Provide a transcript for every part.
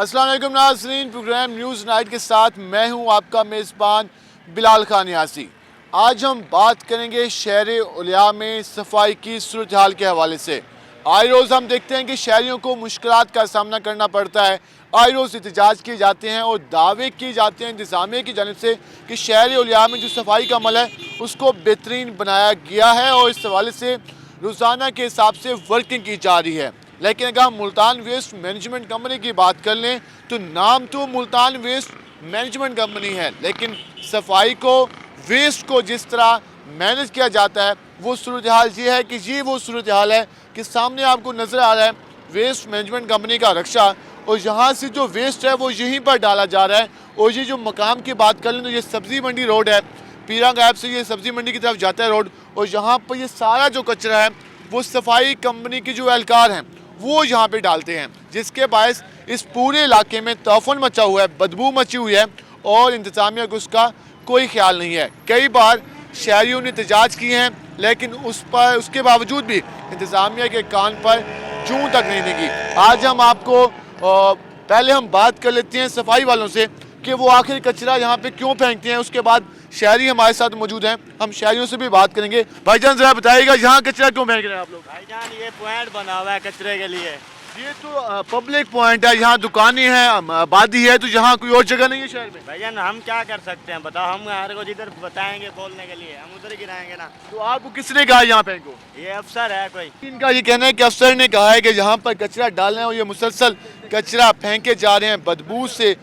السلام علیکم ناظرین، پروگرام نیوز نائٹ کے ساتھ میں ہوں آپ کا میزبان بلال خان یاسی۔ آج ہم بات کریں گے شہر اولیا میں صفائی کی صورتحال کے حوالے سے۔ آئے روز ہم دیکھتے ہیں کہ شہریوں کو مشکلات کا سامنا کرنا پڑتا ہے۔ آئے روز احتجاج کیے جاتے ہیں اور دعوے کیے جاتے ہیں انتظامیہ کی جانب سے کہ شہر اولیا میں جو صفائی کا عمل ہے اس کو بہترین بنایا گیا ہے اور اس حوالے سے روزانہ کے حساب سے ورکنگ کی جا رہی ہے۔ لیکن اگر ہم ملتان ویسٹ مینجمنٹ کمپنی کی بات کر لیں تو نام تو ملتان ویسٹ مینجمنٹ کمپنی ہے، لیکن صفائی کو، ویسٹ کو جس طرح مینج کیا جاتا ہے وہ صورتحال یہ ہے کہ یہ وہ صورتحال ہے کہ سامنے آپ کو نظر آ رہا ہے ویسٹ مینجمنٹ کمپنی کا رکشہ، اور یہاں سے جو ویسٹ ہے وہ یہیں پر ڈالا جا رہا ہے۔ اور یہ جو مقام کی بات کر لیں تو یہ سبزی منڈی روڈ ہے، پیرا غائب سے یہ سبزی منڈی کی طرف جاتا ہے روڈ، اور یہاں پر یہ سارا جو کچرا ہے وہ صفائی کمپنی کی جو اہلکار ہیں وہ یہاں پہ ڈالتے ہیں، جس کے باعث اس پورے علاقے میں تعفن مچا ہوا ہے، بدبو مچی ہوئی ہے اور انتظامیہ کو اس کا کوئی خیال نہیں ہے۔ کئی بار شہریوں نے احتجاج کیے ہیں لیکن اس کے باوجود بھی انتظامیہ کے کان پر جوں تک نہیں لگی۔ آج ہم آپ کو پہلے ہم بات کر لیتے ہیں صفائی والوں سے کہ وہ آخر کچرا یہاں پہ کیوں پھینکتے ہیں، اس کے بعد شہری ہمارے ساتھ موجود ہیں، ہم شہریوں سے بھی بات کریں گے۔ بھائی جان ذرا بتائیے گا یہاں کچرا کیوں پھینک رہے ہیں آپ لوگ؟ بھائی جان یہ پوائنٹ بنا ہوا ہے کچرے کے لیے۔ یہ تو پبلک پوائنٹ ہے، یہاں دکانیں ہیں، آبادی ہے، تو یہاں کوئی اور جگہ نہیں ہے شہر میں؟ بھائی جان ہم کیا کر سکتے ہیں بتاؤ، ہم ہر کو جدھر بتائیں گے بولنے کے لیے ہم ادھر ہی گرائیں گے نا۔ تو آپ کو کس نے کہا یہاں پھینکو؟ یہ افسر ہے کوئی، ان کا یہ کہنا ہے کہ افسر نے کہا ہے کہ یہاں پر کچرا ڈالنا ہے اور یہ مسلسل کچرا پھینکے جا رہے ہیں، بدبو سے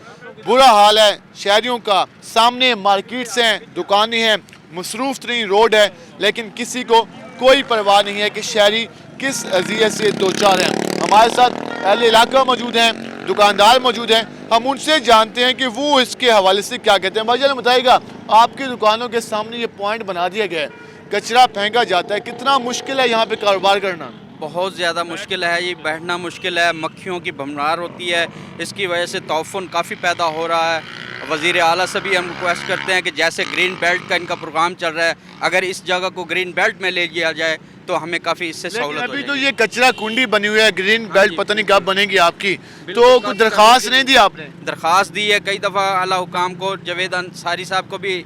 برا حال ہے شہریوں کا۔ سامنے مارکیٹس ہیں، دکانیں ہیں، مصروف ترین روڈ ہے، لیکن کسی کو کوئی پرواہ نہیں ہے کہ شہری کس اذیت سے دوچار ہیں۔ ہمارے ساتھ اہل علاقہ موجود ہیں، دکاندار موجود ہیں، ہم ان سے جانتے ہیں کہ وہ اس کے حوالے سے کیا کہتے ہیں۔ بھائی جان بتائیے گا، آپ کی دکانوں کے سامنے یہ پوائنٹ بنا دیا گیا ہے، کچرا پھینکا جاتا ہے، کتنا مشکل ہے یہاں پہ کاروبار کرنا؟ بہت زیادہ مشکل ہے، یہ بیٹھنا مشکل ہے، مکھیوں کی بھمراٹ ہوتی ہے، اس کی وجہ سے تعفن کافی پیدا ہو رہا ہے۔ وزیر اعلیٰ سے بھی ہم ریکویسٹ کرتے ہیں کہ جیسے گرین بیلٹ کا ان کا پروگرام چل رہا ہے، اگر اس جگہ کو گرین بیلٹ میں لے لیا جائے تو ہمیں کافی اس سے سہولت ہو ابھی جائے تو گی۔ یہ کچرا کنڈی بنی ہوئی ہے، گرین بیلٹ پتہ نہیں کب بنے گی آپ کی، تو کوئی درخواست نہیں دی آپ نے؟ درخواست دی ہے کئی دفعہ اعلیٰ حکام کو، جاوید انصاری صاحب کو بھی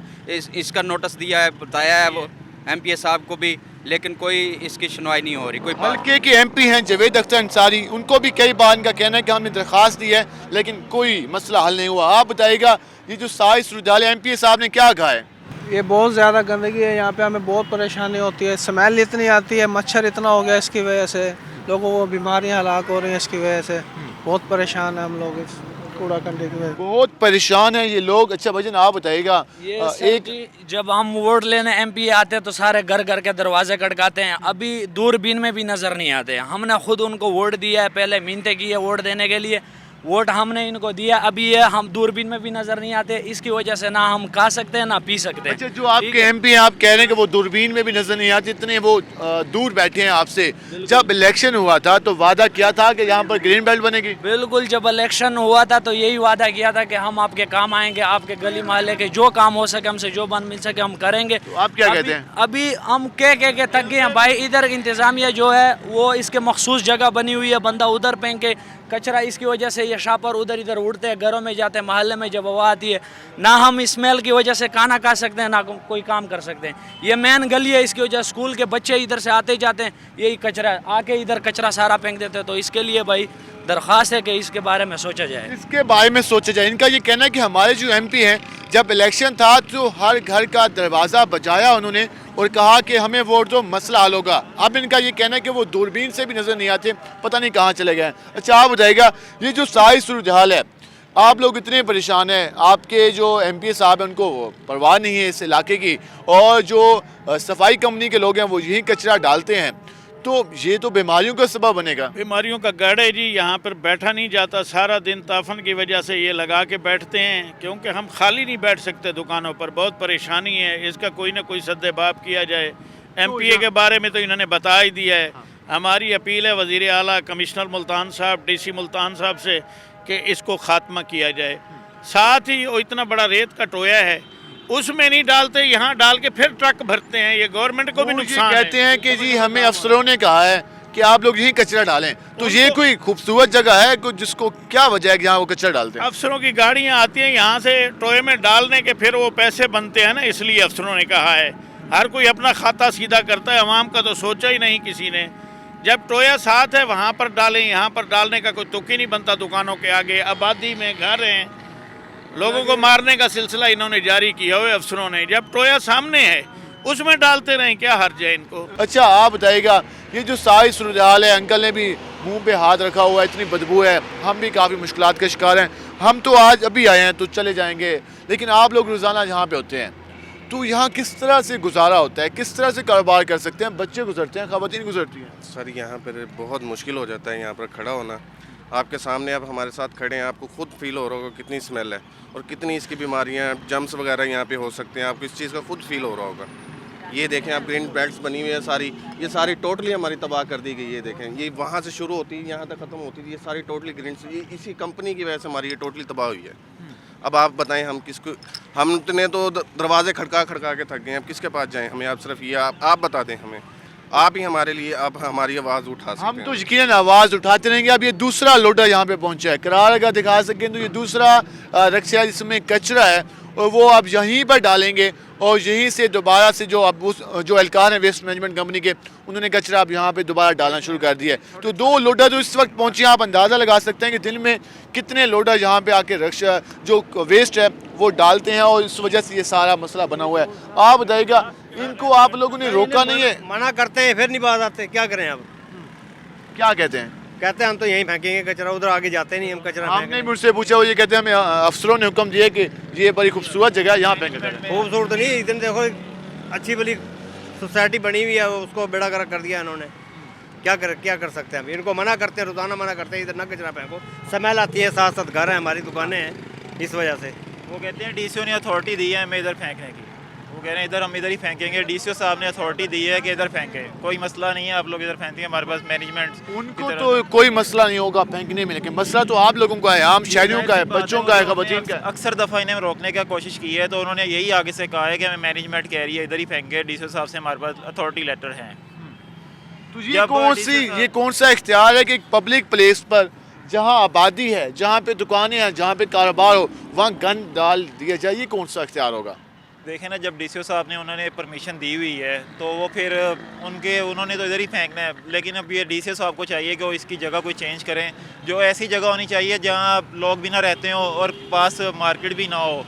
اس کا نوٹس دیا ہے، بتایا ہے وہ ایم پی اے صاحب کو بھی، لیکن کوئی اس کی سنوائی نہیں ہو رہی۔ کوئی حلقے کے ایم پی ہیں جاوید اختر انصاری، ان کو بھی کئی بار ان کا کہنا ہے کہ ہم نے درخواست دی ہے لیکن کوئی مسئلہ حل نہیں ہوا۔ آپ بتائیے گا یہ جو ساری صورتحال ہے، ایم پی اے صاحب نے کیا کہا ہے؟ یہ بہت زیادہ گندگی ہے یہاں پہ، ہمیں بہت پریشانی ہوتی ہے، اسمیل اتنی آتی ہے، مچھر اتنا ہو گیا اس کی وجہ سے، لوگوں کو بیماریاں ہلاک ہو رہی ہیں اس کی وجہ سے، بہت پریشان ہیں ہم لوگ اس کوڑا کنڈی کی وجہ سے، بہت پریشان ہیں یہ لوگ۔ اچھا بھائی جان آپ بتائیے گا، ایک جب ہم ووٹ لینے ایم پی آتے تو سارے گھر گھر کے دروازے کھٹکاتے ہیں، ابھی دوربین میں بھی نظر نہیں آتے۔ ہم نے خود ان کو ووٹ دیا ہے، پہلے منتیں کی ہے ووٹ دینے کے لیے، ووٹ ہم نے ان کو دیا، ابھی یہ ہم دوربین میں بھی نظر نہیں آتے، اس کی وجہ سے نہ ہم کھا سکتے ہیں نہ پی سکتے ہیں۔ اچھا جو آپ کے ایم پی ہیں، آپ کہہ رہے ہیں کہ وہ دوربین میں بھی نظر نہیں آتے، اتنے وہ دور بیٹھے ہیں آپ سے۔ جب الیکشن ہوا تھا تو وعدہ کیا تھا کہ یہاں پر گرین بیلٹ بنے گی؟ بالکل، جب الیکشن ہوا تھا تو یہی وعدہ کیا تھا کہ ہم آپ کے کام آئیں گے، آپ کے گلی محلے کے جو کام ہو سکے ہم سے جو بن مل سکے ہم کریں گے۔ تو آپ کیا کہتے ہیں؟ ابھی ہم کہہ کے تھک گئے ہیں بھائی، ادھر انتظامیہ جو ہے وہ اس کے مخصوص جگہ بنی ہوئی ہے، بندہ ادھر پھینکے کچرا، اس کی وجہ سے یہ شاپر ادھر ادھر اڑتے ہیں، گھروں میں جاتے ہیں، محلے میں جب ہوا آتی ہے نہ ہم اسمیل کی وجہ سے کھانا کھا سکتے ہیں نہ کوئی کام کر سکتے ہیں۔ یہ مین گلی ہے، اس کی وجہ اسکول کے بچے ادھر سے آتے جاتے ہیں، یہی کچرا آ کے ادھر کچرا سارا پھینک دیتے ہیں، تو اس کے لیے بھائی درخواست ہے کہ اس کے بارے میں سوچا جائے۔ اس کے بارے میں سوچا جائے۔ ان کا یہ کہنا ہے کہ ہمارے جو ایم پی ہیں جب الیکشن تھا تو ہر گھر کا دروازہ بجایا انہوں نے اور کہا کہ ہمیں ووٹ دو مسئلہ حل ہوگا۔ اب ان کا یہ کہنا ہے کہ وہ دوربین سے بھی نظر نہیں آتے، پتہ نہیں کہاں چلے گئے۔ اچھا آپ بتائیے گا یہ جو ساری صورتحال ہے، آپ لوگ اتنے پریشان ہیں، آپ کے جو ایم پی صاحب ہیں ان کو پرواہ نہیں ہے اس علاقے کی، اور جو صفائی کمپنی کے لوگ ہیں وہ یہی کچرا ڈالتے ہیں، تو یہ تو بیماریوں کا سبب بنے گا۔ بیماریوں کا گڑھ ہے جی، یہاں پر بیٹھا نہیں جاتا، سارا دن تعفن کی وجہ سے یہ لگا کے بیٹھتے ہیں، کیونکہ ہم خالی نہیں بیٹھ سکتے دکانوں پر، بہت پریشانی ہے، اس کا کوئی نہ کوئی سد باب کیا جائے۔ ایم پی اے کے بارے میں تو انہوں نے بتا ہی دیا ہے، ہماری اپیل ہے وزیر اعلیٰ کمشنر ملتان صاحب، ڈی سی ملتان صاحب سے کہ اس کو خاتمہ کیا جائے۔ ساتھ ہی وہ اتنا بڑا ریت کا ٹویا ہے اس میں نہیں ڈالتے، یہاں ڈال کے پھر ٹرک بھرتے ہیں، یہ گورنمنٹ کو بھی نقصان ہے۔ کہتے ہیں کہ جی ہمیں افسروں نے کہا ہے کہ آپ لوگ یہیں کچرا ڈالیں. تو یہ کوئی خوبصورت جگہ ہے کوئی جس کو کیا وجہ ہے کہ یہاں وہ کچرا ڈالتے ہیں؟ افسروں کی گاڑیاں آتی ہیں یہاں سے ٹوئے میں ڈالنے کے, پھر وہ پیسے بنتے ہیں نا, اس لیے افسروں نے کہا ہے. ہر کوئی اپنا کھاتا سیدھا کرتا ہے, عوام کا تو سوچا ہی نہیں کسی نے. جب ٹویا ساتھ ہے وہاں پر ڈالیں, یہاں پر ڈالنے کا کوئی تک ہی نہیں بنتا. دکانوں کے آگے آبادی میں گھر ہیں, لوگوں کو مارنے کا سلسلہ انہوں نے جاری کیا ہوئے افسروں نے. جب ٹویا سامنے ہے اس میں ڈالتے رہیں, کیا حرج ہے ان کو؟ اچھا آپ بتائیے گا, یہ جو ساری صورتحال ہے, انکل نے بھی منہ پہ ہاتھ رکھا ہوا ہے, اتنی بدبو ہے, ہم بھی کافی مشکلات کا شکار ہیں. ہم تو آج ابھی آئے ہیں تو چلے جائیں گے, لیکن آپ لوگ روزانہ یہاں پہ ہوتے ہیں تو یہاں کس طرح سے گزارا ہوتا ہے, کس طرح سے کاروبار کر سکتے ہیں؟ بچے گزرتے ہیں, خواتین گزرتی ہیں. سر یہاں پر بہت مشکل ہو جاتا ہے یہاں پر کھڑا ہونا. آپ کے سامنے اب ہمارے ساتھ کھڑے ہیں, آپ کو خود فیل ہو رہا ہوگا کتنی اسمیل ہے اور کتنی اس کی بیماریاں, جمس وغیرہ یہاں پہ ہو سکتے ہیں. آپ کو اس چیز کا خود فیل ہو رہا ہوگا. یہ دیکھیں آپ گرین بیلٹس بنی ہوئی ہے ساری, یہ ساری ٹوٹلی ہماری تباہ کر دی گئی. یہ دیکھیں یہ وہاں سے شروع ہوتی ہے یہاں تک ختم ہوتی تھی, یہ ساری ٹوٹلی گرین, یہ اسی کمپنی کی وجہ سے ہماری یہ ٹوٹلی تباہ ہوئی ہے. اب آپ بتائیں ہم کس کو, ہم نے تو دروازے کھڑکا کے تھک گئے ہیں, اب کس کے پاس جائیں؟ ہمیں آپ صرف یہ آپ بتا دیں ہمیں, آپ ہی ہمارے لیے اب ہماری آواز اٹھا سکتے ہیں. ہم تو یقیناً آواز اٹھاتے رہیں گے. اب یہ دوسرا لوڈر یہاں پہ پہنچا ہے, کرار اگر دکھا سکیں تو یہ دوسرا رکشہ ہے جس میں کچرا ہے, اور وہ اب یہیں پر ڈالیں گے, اور یہیں سے دوبارہ سے جو اہلکار ہیں ویسٹ مینجمنٹ کمپنی کے, انہوں نے کچرا اب یہاں پہ دوبارہ ڈالنا شروع کر دیا ہے. تو 2 لوڈر جو اس وقت پہنچے ہیں, آپ اندازہ لگا سکتے ہیں کہ دن میں کتنے لوڈر یہاں پہ آ کے رکشہ جو ویسٹ ہے وہ ڈالتے ہیں, اور اس وجہ سے یہ سارا مسئلہ بنا ہوا ہے. آپ بتائیے گا, ان کو آپ لوگوں نے روکا نہیں ہے؟ منع کرتے ہیں پھر نہیں باز آتے, کیا کریں اب؟ کیا کہتے ہیں؟ کہتے ہیں ہم تو یہیں پھینکیں گے کچرا, ادھر آگے جاتے نہیں ہم کچرا. ہم نے مجھ سے پوچھا, وہ یہ کہتے ہیں ہمیں افسروں نے حکم دیا کہ یہ بڑی خوبصورت جگہ ہے, یہاں پھینکا جائے. خوبصورت نہیں, ادھر دیکھو اچھی بلی سوسائٹی بنی ہوئی ہے, اس کو بیڑا گرک کر دیا انہوں نے. کیا کر سکتے ہیں ہم؟ ان کو منع کرتے ہیں, روزانہ منع کرتے ہیں ادھر نہ کچرا پھینکو. سمیل آتی ہے, ساتھ ساتھ گھر ہیں, ہماری دکانیں ہیں, اس وجہ سے. وہ کہتے ہیں ڈی سی او نے اتھارٹی دی ہے ہمیں ادھر پھینکنے کی. وہ کہہ رہے ہیں ادھر ہم ادھر ہی پھینکیں گے, ڈی سی او صاحب نے اتھارٹی دی ہے کہ ادھر پھینکیں, کوئی مسئلہ نہیں ہے, آپ لوگ ادھر پھینکیں, ہمارے پاس مینجمنٹ. ان کو تو کوئی مسئلہ نہیں ہوگا پھینکنے میں, لیکن مسئلہ تو آپ لوگوں کا ہے, عام شہریوں کا ہے, بچوں کا ہے, خواتین کا ہے. اکثر دفعہ انہیں روکنے کا کوشش کی ہے, تو انہوں نے یہی آگے سے کہا ہے کہ ہمیں مینجمنٹ کہہ رہی ہے ادھر ہی پھینکیں, ڈی سی او صاحب سے ہمارے پاس اتھارٹی لیٹر ہیں. تو یہ کون سا اختیار ہے کہ ایک پبلک پلیس پر جہاں آبادی ہے, جہاں پہ دکانیں ہیں, جہاں پہ کاروبار ہو, وہاں گند ڈال دیا جائے؟ یہ کون سا اختیار ہوگا؟ دیکھیں نا, جب ڈی سی او صاحب نے انہوں نے پرمیشن دی ہوئی ہے تو وہ پھر انہوں نے تو ادھر ہی پھینکنا ہے. لیکن اب یہ ڈی سی او صاحب کو چاہیے کہ وہ اس کی جگہ کوئی چینج کریں, جو ایسی جگہ ہونی چاہیے جہاں لوگ بھی نہ رہتے ہوں اور پاس مارکیٹ بھی نہ ہو.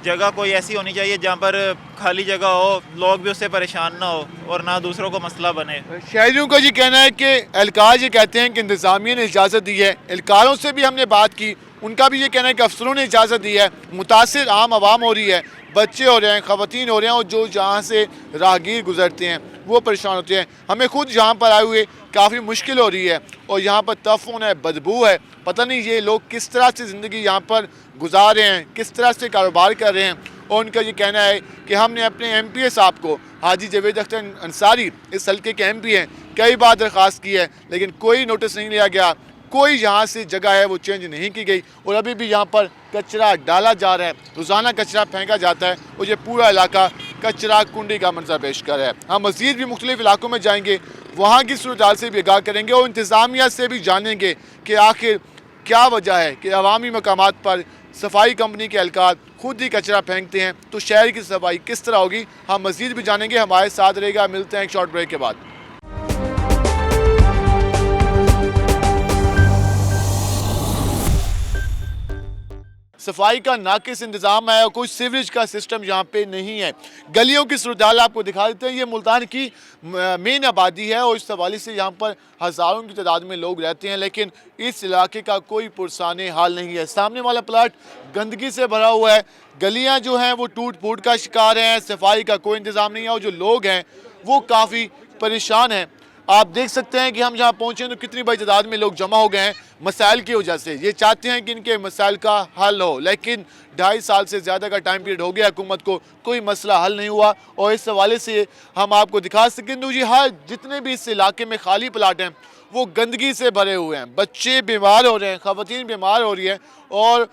جگہ کوئی ایسی ہونی چاہیے جہاں پر خالی جگہ ہو, لوگ بھی اس سے پریشان نہ ہو اور نہ دوسروں کو مسئلہ بنے. شہریوں کا یہ کہنا ہے کہ اہلکار یہ کہتے ہیں کہ انتظامیہ نے اجازت دی ہے. اہلکاروں سے بھی ہم نے بات کی, ان کا بھی یہ کہنا ہے کہ افسروں نے اجازت دی ہے. متاثر عام عوام ہو رہی ہے, بچے ہو رہے ہیں, خواتین ہو رہے ہیں, اور جو جہاں سے راہگیر گزرتے ہیں وہ پریشان ہوتے ہیں. ہمیں خود یہاں پر آئے ہوئے کافی مشکل ہو رہی ہے, اور یہاں پر تفون ہے, بدبو ہے. پتہ نہیں یہ لوگ کس طرح سے زندگی یہاں پر گزار رہے ہیں, کس طرح سے کاروبار کر رہے ہیں. اور ان کا یہ کہنا ہے کہ ہم نے اپنے ایم پی اے صاحب کو, حاجی جاوید اختر انصاری اس حلقے کے ایم پی ہیں, کئی بار درخواست کی ہے, لیکن کوئی نوٹس نہیں لیا گیا. کوئی یہاں سے جگہ ہے وہ چینج نہیں کی گئی, اور ابھی بھی یہاں پر کچرا ڈالا جا رہا ہے, روزانہ کچرا پھینکا جاتا ہے, اور یہ پورا علاقہ کچرا کنڈی کا منظر پیش کر رہا ہے. ہم مزید بھی مختلف علاقوں میں جائیں گے, وہاں کی صورتحال سے بھی آگاہ کریں گے, اور انتظامیہ سے بھی جانیں گے کہ آخر کیا وجہ ہے کہ عوامی مقامات پر صفائی کمپنی کے اہلکار خود ہی کچرا پھینکتے ہیں. تو شہر کی صفائی کس طرح ہوگی, ہم مزید بھی جانیں گے. ہمارے ساتھ رہے گا, ملتے ہیں ایک شارٹ بریک کے بعد. صفائی کا ناقص انتظام ہے, اور کوئی سیوریج کا سسٹم یہاں پہ نہیں ہے. گلیوں کی صورتحال آپ کو دکھا دیتے ہیں. یہ ملتان کی مین آبادی ہے, اور اس حوالے سے یہاں پر ہزاروں کی تعداد میں لوگ رہتے ہیں, لیکن اس علاقے کا کوئی پرسان حال نہیں ہے. سامنے والا پلاٹ گندگی سے بھرا ہوا ہے, گلیاں جو ہیں وہ ٹوٹ پھوٹ کا شکار ہیں, صفائی کا کوئی انتظام نہیں ہے, اور جو لوگ ہیں وہ کافی پریشان ہیں. آپ دیکھ سکتے ہیں کہ ہم جہاں پہنچے تو کتنی بڑی تعداد میں لوگ جمع ہو گئے ہیں مسائل کی وجہ سے. یہ چاہتے ہیں کہ ان کے مسائل کا حل ہو, لیکن 2.5 سال سے زیادہ کا ٹائم پیریڈ ہو گیا حکومت کو, کوئی مسئلہ حل نہیں ہوا. اور اس حوالے سے ہم آپ کو دکھا سکیں تو یہ ہر جتنے بھی اس علاقے میں خالی پلاٹ ہیں وہ گندگی سے بھرے ہوئے ہیں. بچے بیمار ہو رہے ہیں, خواتین بیمار ہو رہی ہیں, اور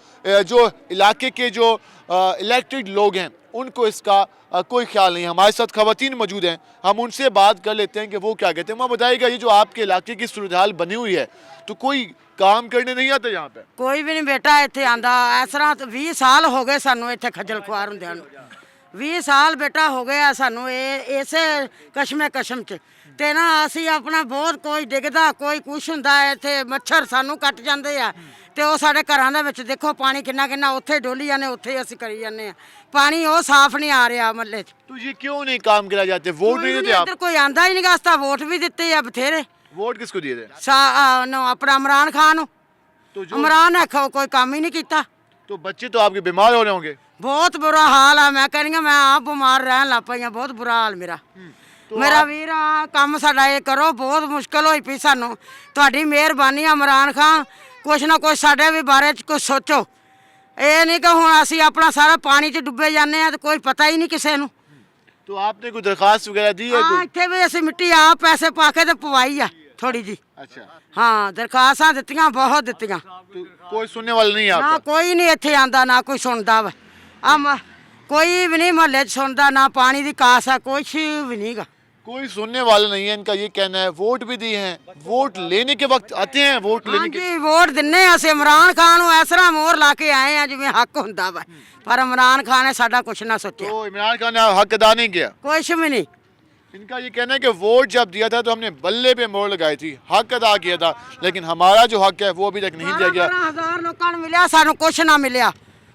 جو علاقے کے جو الیکٹڈ لوگ ہیں ان کو اس کا کوئی خیال نہیں ہے. ہمارے ساتھ خواتین موجود ہیں, ہم ان سے بات کر لیتے ہیں کہ وہ کیا کہتے ہیں. ماں بتائیے گا, یہ جو آپ کے علاقے کی صورتحال بنی ہوئی ہے تو کوئی کام کرنے نہیں آتا یہاں پہ؟ ਕੋਈ ਵੀ ਨਹੀਂ ਬੇਟਾ ਇੱਥੇ ਆਂਦਾ. ਇਸ ਤਰ੍ਹਾਂ 20 ਸਾਲ ਹੋ ਗਏ ਸਾਨੂੰ ਇੱਥੇ ਖੱਜਲ ਖੁਆਰ ਹੁੰਦਿਆਂ ਨੂੰ. 20 ਸਾਲ ਬੇਟਾ ਹੋ ਗਏ ਆ ਸਾਨੂੰ ਇਹ ਇਸੇ ਕਸ਼ਮ 'ਚ. ਤੇ ਨਾ ਅਸੀਂ ਆਪਣਾ ਬਹੁਤ ਕੋਈ ਡਿੱਗਦਾ ਕੋਈ ਕੁਛ ਹੁੰਦਾ ਇੱਥੇ, ਮੱਛਰ ਸਾਨੂੰ ਕੱਟ ਜਾਂਦੇ ਆ. ਤੇ ਉਹ ਸਾਡੇ ਘਰਾਂ ਦੇ ਵਿੱਚ ਦੇਖੋ ਪਾਣੀ ਕਿੰਨਾ ਕਿੰਨਾ ਉੱਥੇ ਡੋਲੀ ਜਾਂਦੇ, ਉੱਥੇ ਅਸੀਂ ਕਰੀ ਜਾਂਦੇ ਆ. ਪਾਣੀ ਉਹ ਸਾਫ਼ ਨਹੀਂ ਆ ਰਿਹਾ ਮਹੱਲੇ 'ਚ. تو یہ کیوں نہیں کام کرا جاتے؟ ووٹ نہیں دیتے آپ؟ ਇੱਧਰ ਕੋਈ ਆਂਦਾ ਹੀ ਨਹੀਂ ਗਾ. ਅਸੀਂ ਤਾਂ ਵੋਟ ਵੀ ਦਿੱਤੇ ਆ ਬਥੇਰੇ. ووٹ کس کو دیے تھے؟ ਆਪਣਾ ਇਮਰਾਨ ਖਾਨ ਨੂੰ. تو جو ਇਮਰਾਨ ਨੇ ਕੋਈ ਕੰਮ ਹੀ ਨਹੀਂ ਕੀਤਾ. تو بچے تو آپ کے بیمار ہو رہے ہوں گے. ਬਹੁਤ ਬੁਰਾ ਹਾਲ ਆ. ਮੈਂ ਕਹਿੰਦੀ ਆ ਮੈਂ ਆਪ ਬਿਮਾਰ ਰਹਿਣ ਲੱਗ ਪਈ ਆ. ਬਹੁਤ ਬੁਰਾ ਹਾਲ ਮੇਰਾ. ਮੇਰਾ ਵੀਰ ਆ ਕੰਮ ਸਾਡਾ ਇਹ ਕਰੋ, ਬਹੁਤ ਮੁਸ਼ਕਲ ਹੋਈ ਪਈ ਸਾਨੂੰ. ਤੁਹਾਡੀ ਮਿਹਰਬਾਨੀ ਆ ਇਮਰਾਨ ਖਾਨ, ਕੁਛ ਨਾ ਕੁਛ ਸਾਡੇ ਵੀ ਬਾਰੇ 'ਚ ਕੁਛ ਸੋਚੋ. ਇਹ ਨਹੀਂ ਕਿ ਹੁਣ ਅਸੀਂ ਆਪਣਾ ਸਾਰਾ ਪਾਣੀ 'ਚ ਡੁੱਬੇ ਜਾਂਦੇ ਆ ਤੇ ਕੋਈ ਪਤਾ ਹੀ ਨਹੀਂ ਕਿਸੇ ਨੂੰ. تو آپ نے کوئی درخواست وغیرہ دی ہے؟ ਹਾਂ ਇੱਥੇ ਵੀ ਅਸੀਂ ਮਿੱਟੀ ਆਪ ਪੈਸੇ ਪਾ ਕੇ ਤੇ ਪਵਾਈ ਆ ਥੋੜੀ ਜੀ. اچھا, ਹਾਂ ਦਰਖਾਸਤਾਂ ਦਿੱਤੀਆਂ, ਬਹੁਤ ਦਿੱਤੀਆਂ. تو کوئی سننے والا نہیں ہے ਨਾ آپ کا؟ ਕੋਈ ਨਹੀਂ ਇੱਥੇ ਆਂਦਾ, ਨਾ ਕੋਈ ਸੁਣਦਾ ਵਾ. ਕੋਈ ਵੀ ਨਹੀਂ ਮਹੱਲੇ 'ਚ ਸੁਣਦਾ. ਨਾ ਪਾਣੀ ਦੀ ਕਾਸ ਆ, ਕੁਛ ਵੀ ਨਹੀਂ ਗਾ. کوئی سننے والا نہیں ہے. ان کا یہ کہنا ہے ووٹ بھی دی ہیں, ووٹ لینے کے وقت آتے ہیں, ووٹ لینے کے ਹਾਂਜੀ ਵੋਟ ਦਿੰਨੇ ਆ ਅਸੀਂ ਇਮਰਾਨ ਖਾਨ ਨੂੰ. ਇਸ ਤਰ੍ਹਾਂ ਮੋਹਰ ਲਾ کے ਆਏ ਆ ਜਿਵੇਂ ਹੱਕ ਹੁੰਦਾ ਵਾ, ਪਰ ਇਮਰਾਨ ਖਾਨ ਨੇ ਸਾਡਾ ਕੁਛ ਨਾ ਸੋਚਿਆ, تو عمران خان نے حق ادا نہیں کیا. ਕੁਛ ਵੀ ਨਹੀਂ. ان کا یہ کہنا ہے کہ ووٹ جب دیا تھا تو ہم نے بلے پہ مہر لگائی تھی, حق ادا کیا تھا, لیکن ہمارا جو حق ہے وہ ابھی تک نہیں دیا گیا. 12,000 ਲੋਕਾਂ ਨੂੰ ਮਿਲਿਆ, ਸਾਨੂੰ ਕੁਛ ਨਾ ਮਿਲਿਆ.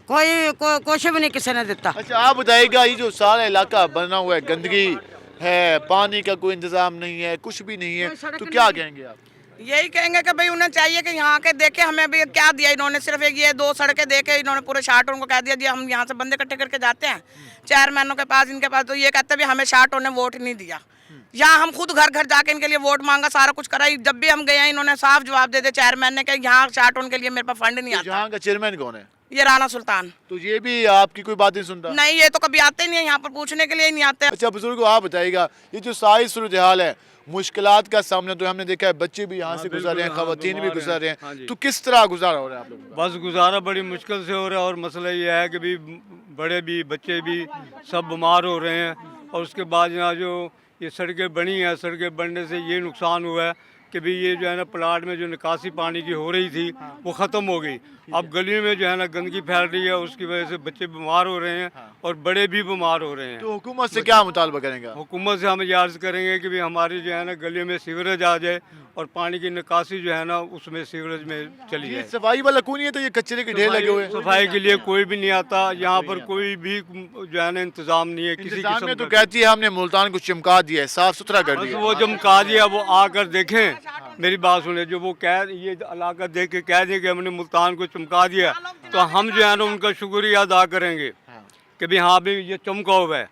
ਕੁਛ ਵੀ ਨਹੀਂ ਕਿਸੇ ਨੇ ਦਿੱਤਾ. اچھا آپ بتائیے گا, یہ جو سارا علاقہ بنا ہوا ہے, گندگی ہے, پانی کا کوئی انتظام نہیں ہے, کچھ بھی نہیں ہے, تو کیا کہیں گے آپ؟ یہی کہیں گے کہ بھائی انہیں چاہیے کہ یہاں کے دیکھے ہمیں بھی کیا دیا انہوں نے. صرف ایک یہ 2 سڑکیں دے کے انہوں نے پورے شاٹوں کو کہہ دیا جی ہم یہاں سے بندے اکٹھے کر کے جاتے ہیں چیئرمینوں کے پاس, ان کے پاس, تو یہ کہتے ہیں بھی ہمیں شاٹوں نے ووٹ نہیں دیا. یہاں ہم خود گھر گھر جا کے ان کے لیے ووٹ مانگا, سارا کچھ کرا. جب بھی ہم گئے ہیں انہوں نے صاف جواب دے دیا چیئرمین نے کہ یہاں شاٹوں کے لیے میرے پاس فنڈ نہیں آتا. یہاں کا چیئرمین کون ہے؟ یہ رانا سلطان. تو یہ بھی آپ کی کوئی بات نہیں سنتا؟ نہیں, یہ تو کبھی آتے نہیں ہیں یہاں پر, پوچھنے کے لیے ہی نہیں آتے. اچھا بزرگوں, آپ بتائیے گا, یہ جو ساری صورتحال ہے, مشکلات کا سامنا تو ہم نے دیکھا ہے, بچے بھی یہاں سے گزر رہے ہیں, خواتین بھی گزر رہے ہیں, تو کس طرح گزارا ہو رہا ہے آپ لوگوں کا؟ بس گزارا بڑی مشکل سے ہو رہا ہے, اور مسئلہ یہ ہے کہ بھی بڑے بھی بچے بھی سب بیمار ہو رہے ہیں. اور اس کے بعد یہاں جو یہ سڑکیں بنی ہیں, سڑکیں بننے سے یہ نقصان ہوا ہے کہ بھی یہ جو ہے نا پلاٹ میں جو نکاسی پانی کی ہو رہی تھی وہ ختم ہو گئی. اب گلی میں جو ہے نا گندگی پھیل رہی ہے, اس کی وجہ سے بچے بیمار ہو رہے ہیں اور بڑے بھی بیمار ہو رہے ہیں. تو حکومت سے کیا مطالبہ کریں گا؟ حکومت سے ہم یہ عرض کریں گے کہ بھی ہماری جو ہے نا گلی میں سیوریج آ جائے اور پانی کی نکاسی جو ہے نا اس میں سیوریج میں چلی یہ جائے. صفائی والا کون ہے؟ تو یہ کچرے کے ڈھیر لگے ہوئے ہیں. صفائی کے لیے کوئی بھی نہیں آتا یہاں پر, کوئی بھی جو ہے نا انتظام نہیں ہے کسی انتظام میں قسم تو کا. کہتی ہے ہم نے ملتان کو چمکا دیا ہے, صاف ستھرا کر بس دیا. وہ جو مکا دیا وہ آ کر دیکھیں, میری بات سنیں, جو وہ یہ علاقہ دیکھ کے کہہ دیں کہ ہم نے ملتان کو چمکا دیا, تو ہم جو ہے نا ان کا شکریہ ادا کریں گے کہ بھی ہاں بھی یہ چمکا ہوا ہے.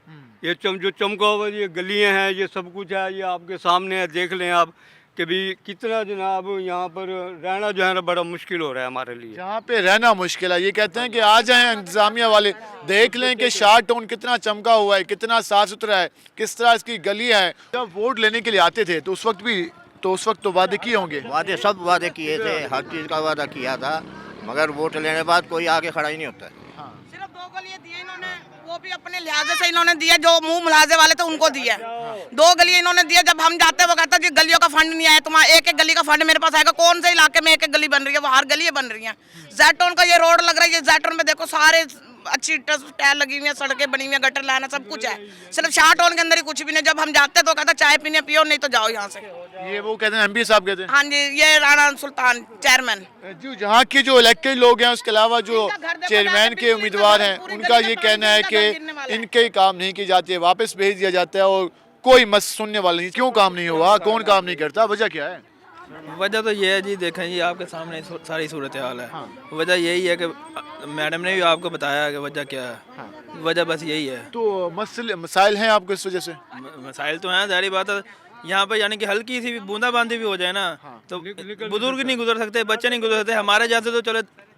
یہ جو چمکا ہوا ہے, یہ گلیاں ہیں, یہ سب کچھ ہے, یہ آپ کے سامنے ہے, دیکھ لیں آپ کہ بھی کتنا جناب یہاں پر رہنا جو ہے نا بڑا مشکل ہو رہا ہے ہمارے لیے. یہاں پہ رہنا مشکل ہے. یہ کہتے ہیں کہ آ جائیں انتظامیہ والے, دیکھ لیں کہ شاہ ٹون کتنا چمکا ہوا ہے, کتنا صاف ستھرا ہے, کس طرح اس کی گلیاں ہیں. جب ووٹ لینے کے لیے آتے تھے تو اس وقت تو وعدے کیے ہوں گے. وعدے سب وعدے کیے تھے, ہر چیز کا وعدہ کیا تھا, مگر ووٹ لینے کے بعد کوئی آگے کھڑا ہی نہیں ہوتا ہے. صرف 2 گلیاں دی انہوں نے, وہ بھی اپنے لحاظ سے انہوں نے دیا, جو منہ ملازے والے تھے ان کو دیا. 2 گلیاں انہوں نے دیا. جب ہم جاتے وہ کہتا جی گلیوں کا فنڈ نہیں آیا, تمہارا ایک گلی کا فنڈ میرے پاس آئے گا. کون سے علاقے میں ایک گلی بن رہی ہے؟ وہ ہر گلی بن رہی ہیں. زیٹون کا یہ روڈ لگ رہا ہے, یہ زیٹون میں دیکھو سارے اچھی ٹائل لگی ہوئی ہیں, سڑکیں بنی ہوئی ہیں, گٹر لانا سب کچھ ہے. صرف شاہ ٹون کے اندر ہی کچھ بھی نہیں. جب ہم جاتے تو کہتا چائے پینے پیو, نہیں تو جاؤ یہاں سے. یہ وہ کہتے ہیں ایم پی صاحب کہتے ہیں. ہاں جی, یہ رانا سلطان چیئرمین. جو جہاں کے جو الیکٹڈ لوگ ہیں, اس کے علاوہ جو چیئرمین کے امیدوار ہیں, ان کا یہ کہنا ہے کہ ان کے کام نہیں کیے جاتے, واپس بھیج دیا جاتا ہے, اور کوئی سننے والا نہیں. کیوں کام نہیں ہوا, کون کام نہیں کرتا, وجہ کیا ہے؟ وجہ تو یہ ہے جی, دیکھیں جی آپ کے سامنے ساری صورتحال ہے. وجہ یہی ہے کہ میڈم نے بھی آپ کو بتایا کہ وجہ کیا ہے, وجہ بس یہی ہے. تو مسائل ہیں آپ کو اس وجہ سے؟ مسائل تو ہیں, ظاہری بات ہے. یہاں پہ یعنی کہ ہلکی سی بوندا باندی بھی ہو جائے نا تو بزرگ نہیں گزر سکتے, بچے نہیں گزر سکتے. ہمارے جیسے تو چلے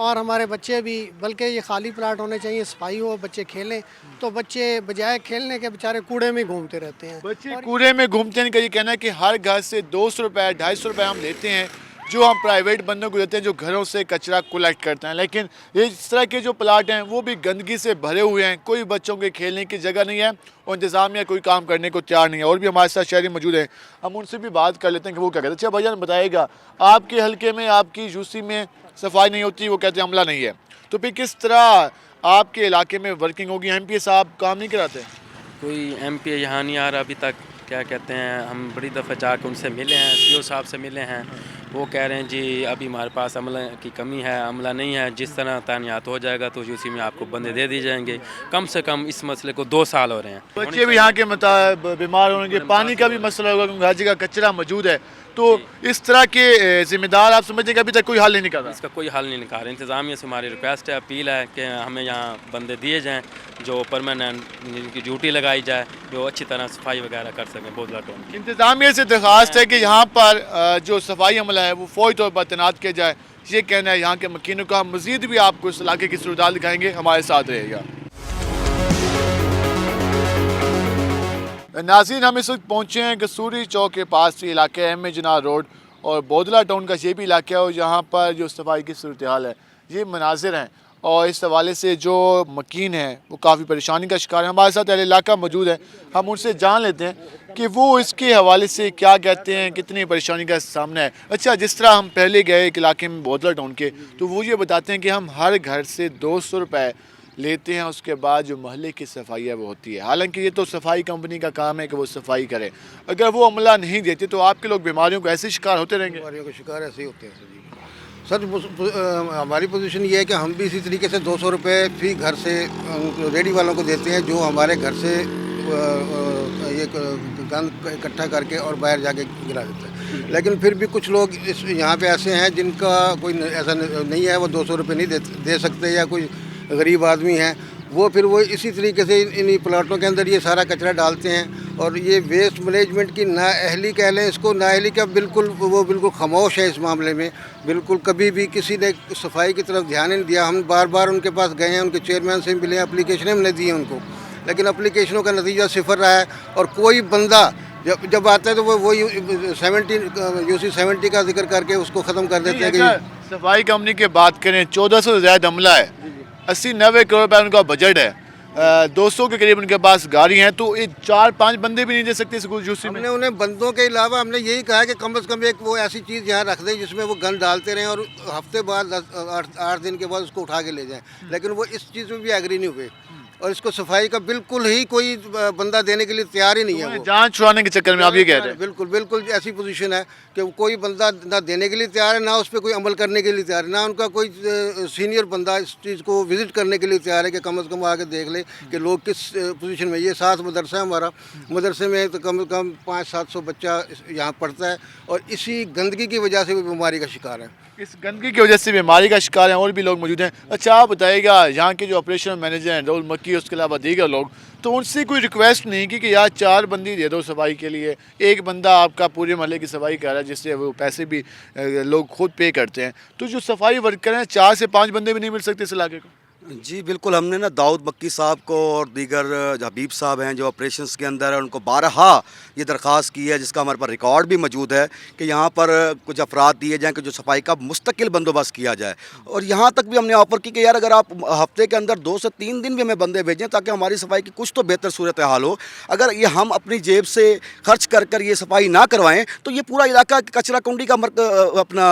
اور ہمارے بچے بھی، بلکہ یہ خالی پلاٹ ہونے چاہیے، صفائی ہو، بچے کھیلیں، تو بچے بجائے کھیلنے کے بیچارے کوڑے میں گھومتے رہتے ہیں. بچے کوڑے میں گھومتے ہیں. ان کا یہ کہنا ہے کہ ہر گھر سے 200 روپے 250 روپے ہم لیتے ہیں جو ہم پرائیویٹ بندوں کو دیتے ہیں جو گھروں سے کچرا کلیکٹ کرتے ہیں، لیکن اس طرح کے جو پلاٹ ہیں وہ بھی گندگی سے بھرے ہوئے ہیں، کوئی بچوں کے کھیلنے کی جگہ نہیں ہے اور انتظامیہ کوئی کام کرنے کو تیار نہیں ہے. اور بھی ہمارے ساتھ شہری موجود ہیں، ہم ان سے بھی بات کر لیتے ہیں کہ وہ کیا کہتے ہیں. اچھا بھائی جان بتائے گا، آپ کے حلقے میں، آپ کی یو سی میں صفائی نہیں ہوتی، وہ کہتے ہیں عملہ نہیں ہے، تو پھر کس طرح آپ کے علاقے میں ورکنگ ہوگی؟ ایم پی اے صاحب کام نہیں کراتے؟ کوئی ایم پی اے یہاں نہیں آ رہا ابھی تک. کیا کہتے ہیں، ہم بڑی دفعہ جا کے ان سے ملے ہیں، سی او صاحب سے ملے ہیں، وہ کہہ رہے ہیں جی ابھی ہمارے پاس عملہ کی کمی ہے، عملہ نہیں ہے، جس طرح تعینات ہو جائے گا تو یو سی میں آپ کو بندے دے دی جائیں گے. کم سے کم اس مسئلے کو 2 سال ہو رہے ہیں. بچے بھی یہاں کے بیمار ہوں گے، پانی کا بھی مسئلہ ہوگا کیونکہ ہر جگہ کچرا موجود ہے، تو اس طرح کے ذمہ دار آپ سمجھتے ہیں کہ ابھی تک کوئی حل نہیں نکالا؟ اس کا کوئی حل نہیں نکال رہے. انتظامیہ سے ہماری ریکویسٹ ہے، اپیل ہے کہ ہمیں یہاں بندے دیے جائیں جو پرماننٹ، جن کی ڈیوٹی لگائی جائے، جو اچھی طرح صفائی وغیرہ کر سکیں بودلا ٹاؤن کی. انتظامیہ سے درخواست ہے کہ یہاں پر جو صفائی عملہ ہے وہ فوری طور پر تعینات کیا جائے، یہ کہنا ہے یہاں کے مکینوں کا. مزید بھی آپ کو اس علاقے کی صورتحال دکھائیں گے، ہمارے ساتھ رہے گا. ناظرین، ہم اس وقت پہنچے ہیں قصوری چوک کے پاس، یہ علاقہ ایم اے جناح روڈ اور بودلا ٹاؤن کا یہ بھی علاقہ ہے، اور یہاں پر جو صفائی کی صورتحال ہے، یہ مناظر ہیں، اور اس حوالے سے جو مکین ہیں وہ کافی پریشانی کا شکار ہیں. ہمارے ساتھ اہل علاقہ موجود ہے، ہم ان سے جان لیتے ہیں کہ وہ اس کے حوالے سے کیا کہتے ہیں، کتنی پریشانی کا سامنا ہے. اچھا، جس طرح ہم پہلے گئے ایک علاقے میں بودلا ٹاؤن کے، تو وہ یہ بتاتے ہیں کہ ہم ہر گھر سے 200 روپے لیتے ہیں، اس کے بعد جو محلے کی صفائی ہے وہ ہوتی ہے. حالانکہ یہ تو صفائی کمپنی کا کام ہے کہ وہ صفائی کرے. اگر وہ عملہ نہیں دیتے تو آپ کے لوگ بیماریوں کو ایسے شکار ہوتے رہیں گے؟ بیماریوں کا شکار ایسے ہی ہوتے ہیں سر. ہماری پوزیشن یہ ہے کہ ہم بھی اسی طریقے سے 200 روپے فی گھر سے ریڈی والوں کو دیتے ہیں جو ہمارے گھر سے یہ گند اکٹھا کر کے اور باہر جا کے گرا دیتے ہیں. لیکن پھر بھی کچھ لوگ یہاں پہ ایسے ہیں جن کا کوئی ایسا نہیں ہے، وہ 200 روپے نہیں دے سکتے، یا کوئی غریب آدمی ہیں، وہ پھر وہ اسی طریقے سے انہی پلاٹوں کے اندر یہ سارا کچرا ڈالتے ہیں. اور یہ ویسٹ مینجمنٹ کی نااہلی کہہ لیں اس کو، نااہلی کا وہ بالکل خاموش ہے اس معاملے میں. بالکل کبھی بھی کسی نے صفائی کی طرف دھیان نہیں دیا. ہم بار بار ان کے پاس گئے ہیں، ان کے چیئرمین سے ملے ہیں، اپلیکیشنیں ہم نے دی ہیں ان کو، لیکن اپلیکیشنوں کا نتیجہ صفر رہا ہے. اور کوئی بندہ جب آتا ہے تو وہ یو سی 70 کا ذکر کر کے اس کو ختم کر دیتے ہیں. کہ صفائی کمپنی کی بات کریں، 1400 سے زیادہ عملہ ہے، 80-90 کروڑ روپے ان کا بجٹ ہے، 200 کے قریب ان کے پاس گاڑی ہیں، تو 4-5 بندے بھی نہیں دے سکتے اسکول یو سی میں. ہم نے انہیں بندوں کے علاوہ ہم نے یہی کہا کہ کم از کم ایک وہ ایسی چیز یہاں رکھ دیں جس میں وہ گند ڈالتے رہیں اور ہفتے بعد 8 دن کے بعد اس کو اٹھا کے لے جائیں. لیکن وہ اس چیز میں بھی ایگری نہیں ہوئے، اور اس کو صفائی کا بالکل ہی کوئی بندہ دینے کے لیے تیار ہی نہیں ہے. وہ جان چھڑانے کے چکر میں آپ یہ کہہ رہے ہیں؟ بالکل ایسی پوزیشن ہے کہ کوئی بندہ نہ دینے کے لیے تیار ہے، نہ اس پہ کوئی عمل کرنے کے لیے تیار ہے، نہ ان کا کوئی سینئر بندہ اس چیز کو وزٹ کرنے کے لیے تیار ہے کہ کم از کم آ کے دیکھ لے کہ لوگ کس پوزیشن میں. یہ 7 مدرسہ ہے ہمارا، مدرسے میں تو کم از کم 500-700 بچہ یہاں پڑھتا ہے، اور اسی گندگی کی وجہ سے وہ بیماری کا شکار ہے. اس گندگی کی وجہ سے بیماری کا شکار ہیں، اور بھی لوگ موجود ہیں. اچھا، آپ بتائیے گا، یہاں کے جو آپریشن مینیجر ہیں راہل مکی، اس کے علاوہ دیگر لوگ، تو ان سے کوئی ریکویسٹ نہیں کی کہ یار 4 بندی دے دو صفائی کے لیے، ایک بندہ آپ کا پورے محلے کی صفائی کر رہا ہے، جس سے وہ پیسے بھی لوگ خود پے کرتے ہیں، تو جو صفائی ورکر ہیں 4 سے 5 بندے بھی نہیں مل سکتے اس علاقے کو؟ جی بالکل، ہم نے نا داؤد مکی صاحب کو اور دیگر حبیب صاحب ہیں جو آپریشنز کے اندر ہیں، ان کو بارہا یہ درخواست کی ہے، جس کا ہمارے پاس ریکارڈ بھی موجود ہے، کہ یہاں پر کچھ افراد دیے جائیں کہ جو صفائی کا مستقل بندوبست کیا جائے. اور یہاں تک بھی ہم نے آفر کی کہ یار اگر آپ ہفتے کے اندر 2 سے 3 دن بھی ہمیں بندے بھیجیں تاکہ ہماری صفائی کی کچھ تو بہتر صورتحال ہو. اگر یہ ہم اپنی جیب سے خرچ کر یہ صفائی نہ کروائیں تو یہ پورا علاقہ کچرا کنڈی کا اپنا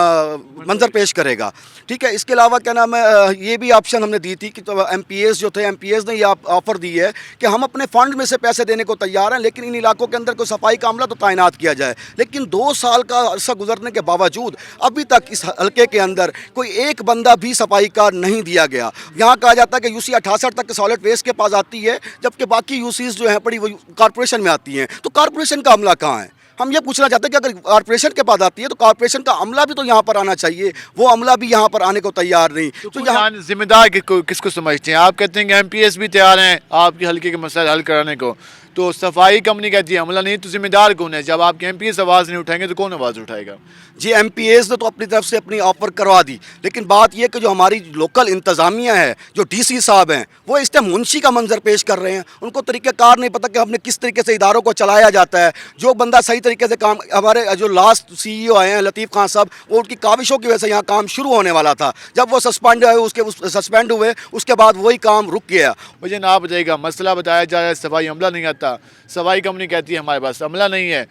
منظر پیش کرے گا. ٹھیک ہے، اس کے علاوہ کیا نام ہے، یہ بھی آپشن ہم نے دی تھی کہ ایم پی ایس جو تھے، ایم پی ایس نے یہ آفر دی ہے کہ ہم اپنے فنڈ میں سے پیسے دینے کو تیار ہیں، لیکن ان علاقوں کے اندر کوئی صفائی کا عملہ تو تعینات کیا جائے. لیکن 2 سال کا عرصہ گزرنے کے باوجود ابھی تک اس حلقے کے اندر کوئی ایک بندہ بھی صفائی کا نہیں دیا گیا. یہاں کہا جاتا ہے کہ یو سی 68 تک سالڈ ویسٹ کے پاس آتی ہے، جبکہ باقی یو سیز جو ہیں پڑی وہ کارپوریشن میں آتی ہیں. تو کارپوریشن کا عملہ کہاں ہے؟ ہم یہ پوچھنا چاہتے ہیں کہ اگر کارپوریشن کے پاس آتی ہے تو کارپوریشن کا عملہ بھی تو یہاں پر آنا چاہیے، وہ عملہ بھی یہاں پر آنے کو تیار نہیں. تو یہاں ذمہ دار کس کو سمجھتے ہیں؟ آپ کہتے ہیں کہ ایم پی ایس بھی تیار ہیں آپ کے حلقے کے مسائل حل کرانے کو، تو صفائی کمپنی کہتی ہے عملہ نہیں, تو ذمہ دار کون ہے؟ جب آپ کے MPs آواز نہیں اٹھائیں گے تو کون آواز اٹھائے گا؟ جی MPAs نے تو اپنی طرف سے اپنی آفر کروا دی, لیکن بات یہ کہ جو ہماری لوکل انتظامیہ ہے, جو DC صاحب ہیں, وہ اس ٹائم منشی کا منظر پیش کر رہے ہیں. ان کو طریقہ کار نہیں پتہ کہ ہم نے کس طریقے سے اداروں کو چلایا جاتا ہے. جو بندہ صحیح طریقے سے کام, ہمارے جو لاسٹ CEO آئے ہیں لطیف خان صاحب, وہ ان کی کاوشوں کی وجہ سے یہاں کام شروع ہونے والا تھا. جب وہ سسپینڈ ہوئے اس کے بعد وہی کام رک گیا. مجھے نہ بتائے گا, مسئلہ بتایا جا رہا ہے صفائی عملہ نہیں آتا, صفائی کمپنی کہتی ہے ہمارے پاس عملہ نہیں ہے.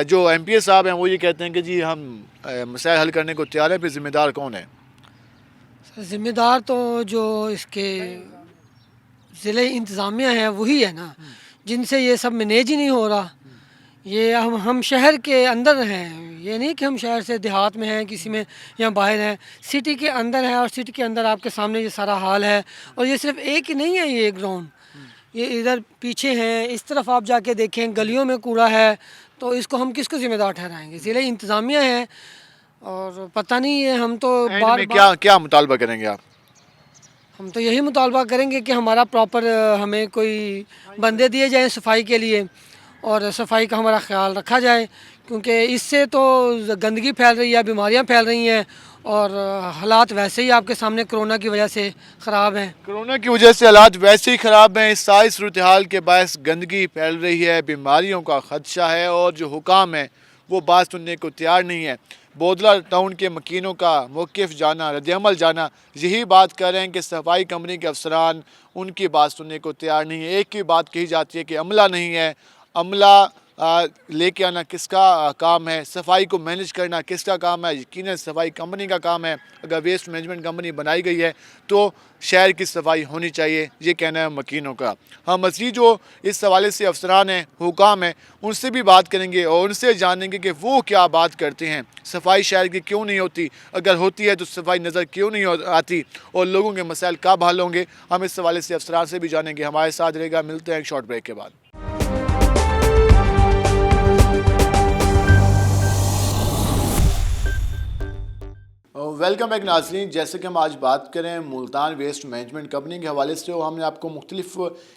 جو MPA صاحب ہیں وہ یہ کہتے ہیں کہ جی ہم مسائل حل کرنے کو تیار ہیں, پھر ذمہ دار کون ہے؟ ذمہ دار تو جو اس کے ضلع انتظامیہ ہے وہی ہے نا, جن سے یہ سب مینیج ہی نہیں ہو رہا. یہ ہم شہر کے اندر ہیں, یہ نہیں کہ ہم شہر سے دیہات میں ہیں کسی میں یا باہر ہیں, سٹی کے اندر ہے, اور سٹی کے اندر آپ کے سامنے یہ سارا حال ہے. اور یہ صرف ایک ہی نہیں ہے یہ گراؤنڈ, یہ ادھر پیچھے ہیں, اس طرف آپ جا کے دیکھیں گلیوں میں کوڑا ہے. تو اس کو ہم کس کو ذمہ دار ٹھہرائیں گے؟ ضلع انتظامیہ ہے, اور پتہ نہیں ہے. ہم تو کیا مطالبہ کریں گے آپ؟ ہم تو یہی مطالبہ کریں گے کہ ہمارا پراپر ہمیں کوئی بندے دیے جائیں صفائی کے لیے, اور صفائی کا ہمارا خیال رکھا جائے, کیونکہ اس سے تو گندگی پھیل رہی ہے, بیماریاں پھیل رہی ہیں, اور حالات ویسے ہی آپ کے سامنے کرونا کی وجہ سے خراب ہیں. کرونا کی وجہ سے حالات ویسے ہی خراب ہیں. اس ساری صورتحال کے باعث گندگی پھیل رہی ہے, بیماریوں کا خدشہ ہے, اور جو حکام ہیں وہ بات سننے کو تیار نہیں ہے. بودلہ ٹاؤن کے مکینوں کا موقف جانا, رد عمل جانا, یہی بات کر رہے ہیں کہ صفائی کمپنی کے افسران ان کی بات سننے کو تیار نہیں ہے. ایک ہی بات کہی جاتی ہے کہ عملہ نہیں ہے. عملہ لے کے آنا کس کا کام ہے؟ صفائی کو مینیج کرنا کس کا کام ہے؟ یقیناً صفائی کمپنی کا کام ہے. اگر ویسٹ مینجمنٹ کمپنی بنائی گئی ہے تو شہر کی صفائی ہونی چاہیے, یہ کہنا ہے مکینوں کا. ہم مزید جو اس حوالے سے افسران ہیں, حکام ہیں, ان سے بھی بات کریں گے اور ان سے جانیں گے کہ وہ کیا بات کرتے ہیں. صفائی شہر کی کیوں نہیں ہوتی؟ اگر ہوتی ہے تو صفائی نظر کیوں نہیں آتی؟ اور لوگوں کے مسائل کب حل ہوں گے؟ ہم اس حوالے سے افسران سے بھی جانیں گے. ہمارے ساتھ رہے گا, ملتے ہیں ایک شارٹ بریک کے بعد. ویلکم بیک ناظرین. جیسے کہ ہم آج بات کریں ملتان ویسٹ مینجمنٹ کمپنی کے حوالے سے, ہم نے آپ کو مختلف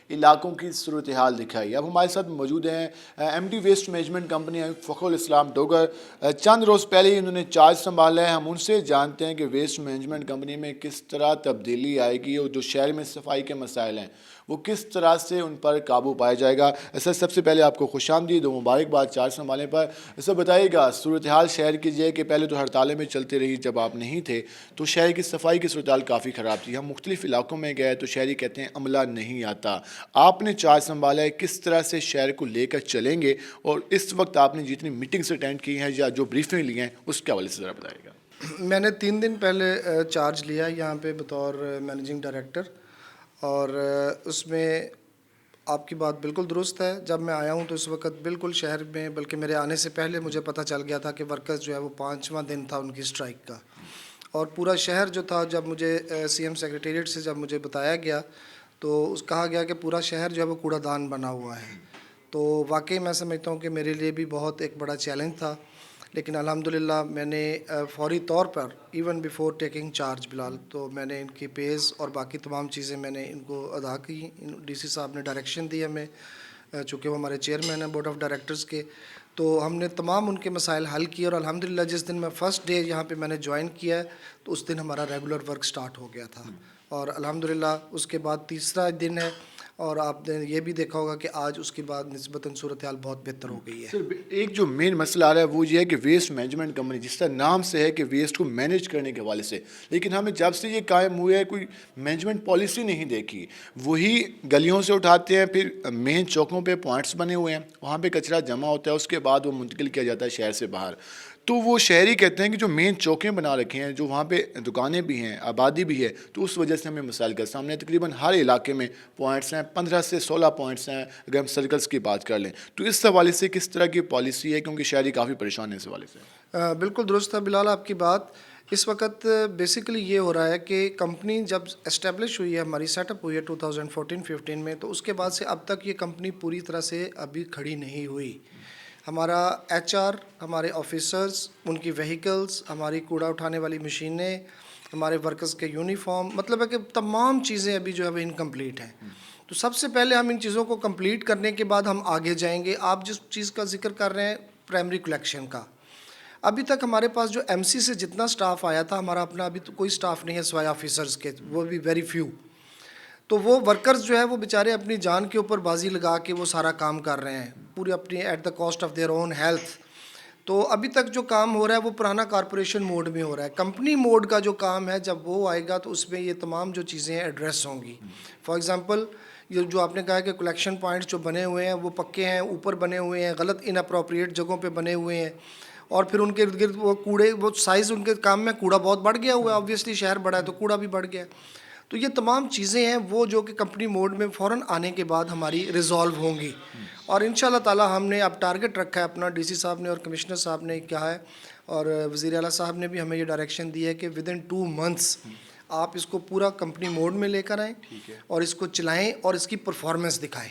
علاقوں کی صورتحال دکھائی. اب ہمارے ساتھ موجود ہیں MD ویسٹ مینجمنٹ کمپنی فخر الاسلام ڈوگر. چند روز پہلے ہی انہوں نے چارج سنبھالا ہے. ہم ان سے جانتے ہیں کہ ویسٹ مینجمنٹ کمپنی میں کس طرح تبدیلی آئے گی, اور جو شہر میں صفائی کے مسائل ہیں وہ کس طرح سے ان پر قابو پایا جائے گا. سر سب سے پہلے آپ کو خوش آمدید و مبارکباد چارج سنبھالنے پر. سر بتائیے گا صورتحال شہر کی یہ کہ پہلے تو ہڑتالیں میں چلتی رہی, جب آپ نہیں تھے تو شہر کی صفائی کی صورتحال کافی خراب تھی. ہم مختلف علاقوں میں گئے تو شہری کہتے ہیں عملہ نہیں آتا. آپ نے چارج سنبھالا ہے, کس طرح سے شہر کو لے کر چلیں گے, اور اس وقت آپ نے جتنی میٹنگز اٹینڈ کی ہیں یا جو بریفنگ لی ہیں اس کے حوالے سے ذرا بتائیے گا. میں نے 3 دن پہلے چارج لیا یہاں پہ بطور مینیجنگ ڈائریکٹر, اور اس میں آپ کی بات بالکل درست ہے. جب میں آیا ہوں تو اس وقت بالکل شہر میں, بلکہ میرے آنے سے پہلے مجھے پتہ چل گیا تھا کہ ورکرز جو ہے وہ 5واں دن تھا ان کی اسٹرائک کا, اور پورا شہر جو تھا, جب مجھے CM سیکریٹریٹ سے جب مجھے بتایا گیا تو کہا گیا کہ پورا شہر جو ہے وہ کوڑا دان بنا ہوا ہے. تو واقعی میں سمجھتا ہوں کہ میرے لیے بھی بہت ایک بڑا چیلنج تھا, لیکن الحمدللہ میں نے فوری طور پر ایون بیفور ٹیکنگ چارج بلال, تو میں نے ان کی پیز اور باقی تمام چیزیں میں نے ان کو ادا کی. DC صاحب نے ڈائریکشن دی ہمیں, چونکہ وہ ہمارے چیئرمین ہیں بورڈ آف ڈائریکٹرز کے, تو ہم نے تمام ان کے مسائل حل کیے. اور الحمدللہ جس دن میں فرسٹ ڈے یہاں پہ میں نے جوائن کیا ہے تو اس دن ہمارا ریگولر ورک سٹارٹ ہو گیا تھا, اور الحمدللہ اس کے بعد تیسرا دن ہے, اور آپ نے یہ بھی دیکھا ہوگا کہ آج اس کے بعد نسبتاً صورتحال بہت بہتر ہو گئی ہے. سر ایک جو مین مسئلہ آ رہا ہے وہ یہ ہے کہ ویسٹ مینجمنٹ کمپنی جس طرح نام سے ہے کہ ویسٹ کو مینیج کرنے کے حوالے سے, لیکن ہمیں جب سے یہ قائم ہوئے ہے کوئی مینجمنٹ پالیسی نہیں دیکھی. وہی گلیوں سے اٹھاتے ہیں, پھر مین چوکوں پہ پوائنٹس بنے ہوئے ہیں, وہاں پہ کچرا جمع ہوتا ہے, اس کے بعد وہ منتقل کیا جاتا ہے شہر سے باہر. تو وہ شہری کہتے ہیں کہ جو مین چوکیں بنا رکھے ہیں, جو وہاں پہ دکانیں بھی ہیں, آبادی بھی ہے, تو اس وجہ سے ہمیں مسائل کا سامنے تقریباً ہر علاقے میں پوائنٹس ہیں, 15 سے 16 پوائنٹس ہیں اگر ہم سرکلز کی بات کر لیں. تو اس حوالے سے کس طرح کی پالیسی ہے, کیونکہ شہری کافی پریشان ہیں اس حوالے سے؟ بالکل درست ہے بلال آپ کی بات. اس وقت بیسیکلی یہ ہو رہا ہے کہ کمپنی جب اسٹیبلش ہوئی ہے, ہماری سیٹ اپ ہوئی ہے 2014-15 میں, تو اس کے بعد سے اب تک یہ کمپنی پوری طرح سے ابھی کھڑی نہیں ہوئی. ہمارا HR, ہمارے آفیسرز, ان کی وہیکلز, ہماری کوڑا اٹھانے والی مشینیں, ہمارے ورکرز کے یونیفارم, مطلب ہے کہ تمام چیزیں ابھی جو ہے وہ انکمپلیٹ ہیں. تو سب سے پہلے ہم ان چیزوں کو کمپلیٹ کرنے کے بعد ہم آگے جائیں گے. آپ جس چیز کا ذکر کر رہے ہیں پرائمری کلیکشن کا, ابھی تک ہمارے پاس جو ایم سی سے جتنا سٹاف آیا تھا, ہمارا اپنا ابھی تو کوئی سٹاف نہیں ہے سوائے آفیسرز کے, وہ بھی ویری فیو. تو وہ ورکرز جو ہے وہ بیچارے اپنی جان کے اوپر بازی لگا کے وہ سارا کام کر رہے ہیں پوری اپنی at the cost of their own health. تو ابھی تک جو کام ہو رہا ہے وہ پرانا کارپوریشن موڈ میں ہو رہا ہے. کمپنی موڈ کا جو کام ہے جب وہ آئے گا تو اس میں یہ تمام جو چیزیں ایڈریس ہوں گی. فار ایگزامپل یہ جو آپ نے کہا کہ کلیکشن پوائنٹس جو بنے ہوئے ہیں وہ پکے ہیں, اوپر بنے ہوئے ہیں, غلط ان اپروپریٹ جگہوں پہ بنے ہوئے ہیں, اور پھر ان کے ارد گرد وہ کوڑے, وہ سائز ان کے کام میں کوڑا بہت بڑھ گیا ہوا ہے, آبویسلی شہر بڑا ہے تو کوڑا بھی بڑھ گیا. تو یہ تمام چیزیں ہیں وہ جو کہ کمپنی موڈ میں فوراً آنے کے بعد ہماری ریزالو ہوں گی. اور ان شاء اللہ تعالیٰ ہم نے اب ٹارگٹ رکھا ہے اپنا, ڈی سی صاحب نے اور کمشنر صاحب نے کہا ہے, اور وزیر اعلیٰ صاحب نے بھی ہمیں یہ ڈائریکشن دی ہے کہ ود ان 2 months آپ اس کو پورا کمپنی موڈ میں لے کر آئیں اور اس کو چلائیں اور اس کی پرفارمنس دکھائیں.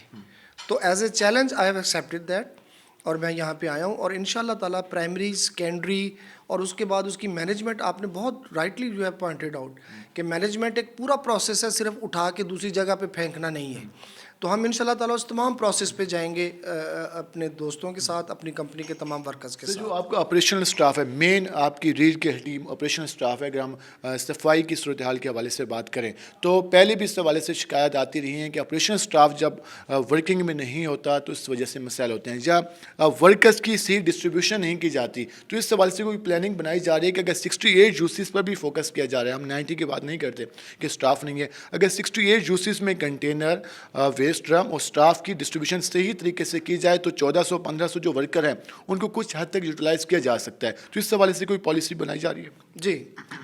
تو as a challenge I have accepted that, اور میں یہاں پہ آیا ہوں. اور ان شاء اللہ تعالیٰ پرائمری, سیکنڈری اور اس کے بعد اس کی مینجمنٹ, آپ نے بہت رائٹلی جو ہے پوائنٹڈ آؤٹ کہ مینجمنٹ ایک پورا پروسیس ہے, صرف اٹھا کے دوسری جگہ پہ پھینکنا نہیں ہے. تو ہم ان شاء اللہ تعالیٰ اس تمام پروسیس پہ جائیں گے اپنے دوستوں کے ساتھ, اپنی کمپنی کے تمام ورکرز کے ساتھ. جو آپ کا آپریشنل سٹاف ہے, مین آپ کی ریڈ کی ٹیم آپریشنل سٹاف ہے, اگر ہم صفائی کی صورتحال کے حوالے سے بات کریں تو پہلے بھی اس حوالے سے شکایت آتی رہی ہیں کہ آپریشنل سٹاف جب ورکنگ میں نہیں ہوتا تو اس وجہ سے مسائل ہوتے ہیں. جب ورکرز کی صحیح ڈسٹریبیوشن نہیں کی جاتی تو اس حوالے سے کوئی پلاننگ بنائی جا رہی ہے کہ اگر 68 جوسز پر بھی فوکس کیا جا رہا ہے, ہم 90 کی بات نہیں کرتے کہ سٹاف نہیں ہے, اگر 68 جوسز میں کنٹینر, ویسٹ ڈرم اور سٹاف کی ڈسٹریبیوشن صحیح طریقے سے کی جائے تو 1400-1500 جو ورکر ہیں ان کو کچھ حد تک یوٹیلائز کیا جا سکتا ہے. تو اس حوالے سے کوئی پالیسی بنائی جا رہی ہے؟ جی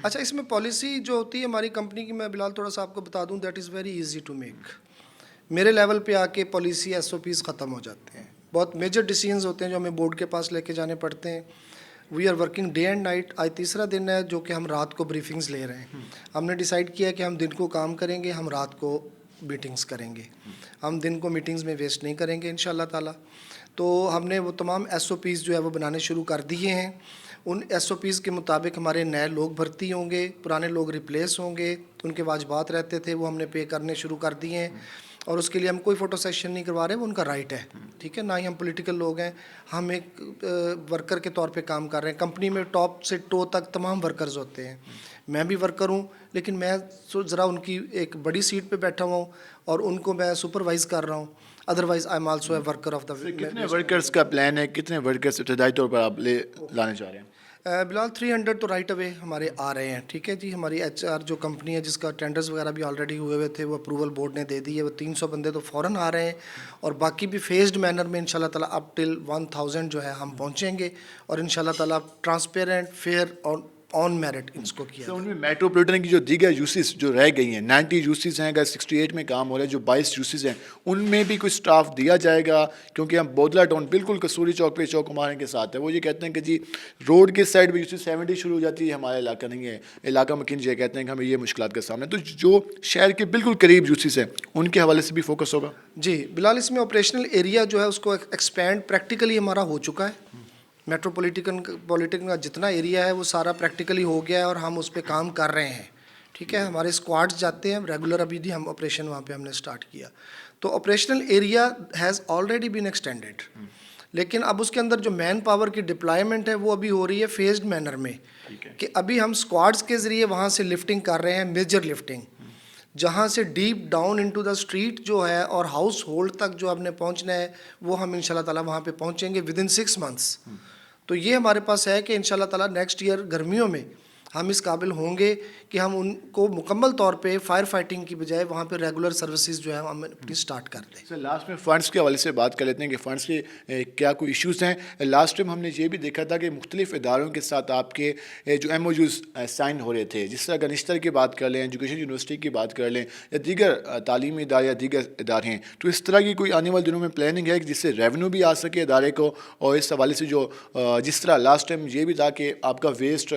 اچھا, اس میں پالیسی جو ہوتی ہے ہماری کمپنی کی, میں بلال تھوڑا سا آپ کو بتا دوں, that is very easy to make. میرے لیول پہ آ کے پالیسی ایس او پیز ختم ہو جاتے ہیں. بہت میجر ڈیسیژنز ہوتے ہیں جو ہمیں بورڈ کے پاس لے کے جانے پڑتے ہیں. We are working day and night. آج تیسرا دن ہے جو کہ ہم رات کو بریفنگز لے رہے ہیں. ہم نے ڈیسائیڈ کیا کہ ہم دن کو کام کریں گے, ہم رات کو میٹنگز کریں گے. ہم دن کو میٹنگز میں ویسٹ نہیں کریں گے ان شاء اللہ تعالیٰ. تو ہم نے وہ تمام ایس او پیز جو ہے وہ بنانے شروع کر دیے ہیں. ان ایس او پیز کے مطابق ہمارے نئے لوگ بھرتی ہوں گے, پرانے لوگ ریپلیس ہوں گے. ان کے واجبات رہتے تھے وہ ہم نے پے کرنے شروع کر دیے ہیں, اور اس کے لیے ہم کوئی فوٹو سیشن نہیں کروا رہے, وہ ان کا رائٹ ہے. ٹھیک ہے, نہ ہی ہم پولیٹیکل لوگ ہیں, ہم ایک ورکر کے طور پہ کام کر رہے ہیں. کمپنی میں ٹاپ سے ٹو تک تمام ورکرز ہوتے ہیں. میں بھی ورکر ہوں, لیکن میں ذرا ان کی ایک بڑی سیٹ پہ بیٹھا ہوا ہوں اور ان کو میں سپروائز کر رہا ہوں. Otherwise I am also a worker of the. کتنے ورکرز کا پلان ہے, کتنے ورکرز ابتدائی طور پر آپ لانے چاہ رہے ہیں؟ بلال 300 تو رائٹ اوے ہمارے آ رہے ہیں. ٹھیک ہے جی, ہماری ایچ آر جو کمپنی ہے جس کا ٹینڈرز وغیرہ بھی آلریڈی ہوئے ہوئے تھے, وہ اپروول بورڈ نے دے دی ہے. وہ 300 بندے تو فوراً آ رہے ہیں, اور باقی بھی فیزڈ مینر میں انشاءاللہ تعالیٰ اپ ٹل 1000 جو ہے ہم پہنچیں گے, اور انشاءاللہ تعالیٰ ٹرانسپیرنٹ, فیئر اور آن میرٹ اس کو کیا. ان میں میٹروپولیٹن کی جو دیگر یوسز جو رہ گئی ہیں, 90 یوسز ہیں, اگر 68 میں کام ہو رہا ہے, جو 22 یوسز ہیں ان میں بھی کوئی سٹاف دیا جائے گا؟ کیونکہ ہم بودلا ٹاؤن بالکل کسوری چوک پہ چوک ہمارے کے ساتھ ہے. وہ یہ کہتے ہیں کہ جی روڈ کے سائڈ پہ یوسز 70 شروع ہو جاتی ہے, ہمارا علاقہ نہیں ہے, علاقہ مکین یہ کہتے ہیں کہ ہمیں یہ مشکلات کا سامنا ہے. تو جو شہر کے بالکل قریب یوسز ہیں ان کے حوالے سے بھی فوکس ہوگا؟ جی بلال, اس میں آپریشنل ایریا جو ہے اس کو ایکسپینڈ پریکٹیکلی ہمارا ہو چکا ہے. پولیٹیکن کا جتنا ایریا ہے وہ سارا پریکٹیکلی ہو گیا ہے, اور ہم اس پہ کام کر رہے ہیں. ٹھیک ہے, ہمارے اسکواڈز جاتے ہیں ریگولر, ابھی بھی ہم آپریشن وہاں پہ ہم نے سٹارٹ کیا. تو operational area has already been extended, لیکن اب اس کے اندر جو مین پاور کی ڈپلائمنٹ ہے وہ ابھی ہو رہی ہے فیزڈ مینر میں, کہ ابھی ہم اسکواڈز کے ذریعے وہاں سے لفٹنگ کر رہے ہیں, میجر لفٹنگ, جہاں سے deep down into the street جو ہے اور ہاؤس ہولڈ تک جو ہم نے پہنچنا ہے وہ ہم انشاءاللہ تعالیٰ وہاں پہ پہنچیں گے ود ان 6 months. تو یہ ہمارے پاس ہے کہ انشاءاللہ تعالیٰ نیکسٹ ایئر گرمیوں میں ہم اس قابل ہوں گے کہ ہم ان کو مکمل طور پہ فائر فائٹنگ کی بجائے وہاں پہ ریگولر سروسز جو ہے ہم اپنی سٹارٹ کر دیں. سر لاسٹ میں فنڈس کے حوالے سے بات کر لیتے ہیں کہ فنڈس کے کیا کوئی ایشوز ہیں. لاسٹ ٹائم ہم نے یہ بھی دیکھا تھا کہ مختلف اداروں کے ساتھ آپ کے جو ایم او یوز سائن ہو رہے تھے, جس طرح گنشتر کی بات کر لیں, ایجوکیشن یونیورسٹی کی بات کر لیں, یا دیگر تعلیمی ادارے یا دیگر ادارے ہیں. تو اس طرح کی کوئی آنے والے دنوں میں پلاننگ ہے جس سے ریونیو بھی آ سکے ادارے کو, اور اس حوالے سے جو جس طرح لاسٹ ٹائم یہ بھی تھا کہ آپ کا ویسٹ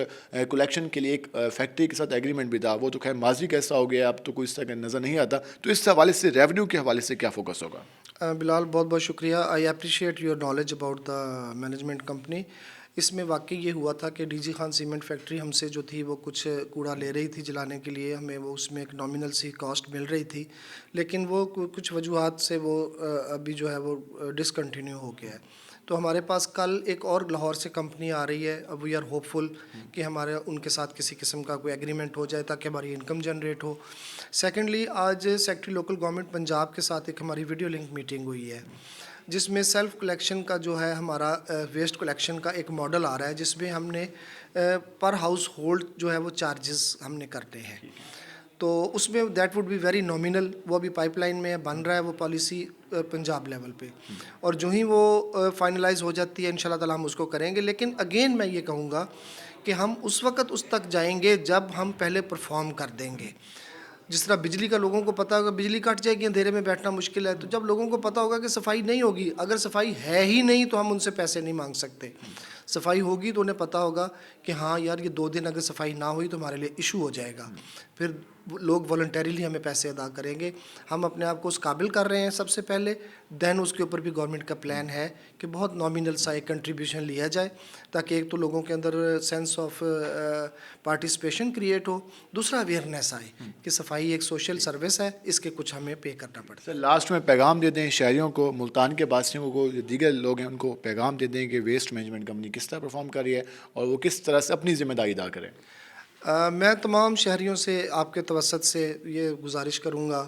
کلیکشن کے لیے ایک فیکٹری کے ساتھ ایگریمنٹ بھی تھا, وہ تو خیر ماضی کیسا ہو گیا, اب تو کوئی اس طرح کا نظر نہیں آتا. تو اس حوالے سے ریونیو کے حوالے سے کیا فوکس ہوگا؟ بلال بہت بہت شکریہ. I appreciate your knowledge about the management company. اس میں واقعی یہ ہوا تھا کہ D G Khan cement factory ہم سے جو تھی وہ کچھ کوڑا لے رہی تھی جلانے کے لیے، ہمیں وہ اس میں ایک نامنل سی کاسٹ مل رہی تھی، لیکن وہ کچھ وجوہات سے وہ ابھی جو ہے وہ ڈسکنٹینیو ہو گیا ہے۔ تو ہمارے پاس کل ایک اور لاہور سے کمپنی آ رہی ہے، اب وی آر ہوپ فل کہ ہمارے ان کے ساتھ کسی قسم کا کوئی ایگریمنٹ ہو جائے تاکہ ہماری انکم جنریٹ ہو۔ سیکنڈلی، آج سیکٹری لوکل گورنمنٹ پنجاب کے ساتھ ایک ہماری ویڈیو لنک میٹنگ ہوئی ہے، جس میں سیلف کلیکشن کا جو ہے ہمارا ویسٹ کلیکشن کا ایک ماڈل آ رہا ہے، جس میں ہم نے پر ہاؤس ہولڈ جو ہے وہ چارجز ہم نے کرتے ہیں، تو اس میں that would be very nominal. وہ ابھی پائپ لائن میں بن رہا ہے وہ پالیسی پنجاب لیول پہ، اور جو ہی وہ فائنلائز ہو جاتی ہے انشاءاللہ تعالیٰ ہم اس کو کریں گے۔ لیکن اگین میں یہ کہوں گا کہ ہم اس وقت اس تک جائیں گے جب ہم پہلے پرفارم کر دیں گے۔ جس طرح بجلی کا لوگوں کو پتہ ہوگا بجلی کٹ جائے گی، اندھیرے میں بیٹھنا مشکل ہے، تو جب لوگوں کو پتہ ہوگا کہ صفائی نہیں ہوگی، اگر صفائی ہے ہی نہیں تو ہم ان سے پیسے نہیں مانگ سکتے۔ صفائی ہوگی تو انہیں پتہ ہوگا کہ ہاں یار یہ 2 دن اگر صفائی نہ ہوئی تو ہمارے لیے ایشو ہو جائے گا، پھر لوگ والنٹیریلی ہمیں پیسے ادا کریں گے۔ ہم اپنے آپ کو اس قابل کر رہے ہیں سب سے پہلے، دین اس کے اوپر بھی گورنمنٹ کا پلان ہے کہ بہت نامنل سا ایک کنٹریبیوشن لیا جائے، تاکہ ایک تو لوگوں کے اندر سینس آف پارٹیسپیشن کریٹ ہو، دوسرا اویئرنیس آئے کہ صفائی ایک سوشل سروس ہے، اس کے کچھ ہمیں پے کرنا پڑتا ہے۔ سر لاسٹ میں پیغام دے دیں شہریوں کو، ملتان کے باسیوں کو، جو دیگر لوگ ہیں ان کو پیغام دے دیں کہ ویسٹ مینجمنٹ کمپنی کس طرح پرفارم کر رہی ہے اور وہ کس طرح سے اپنی ذمہ داری ادا کریں۔ میں تمام شہریوں سے آپ کے توسط سے یہ گزارش کروں گا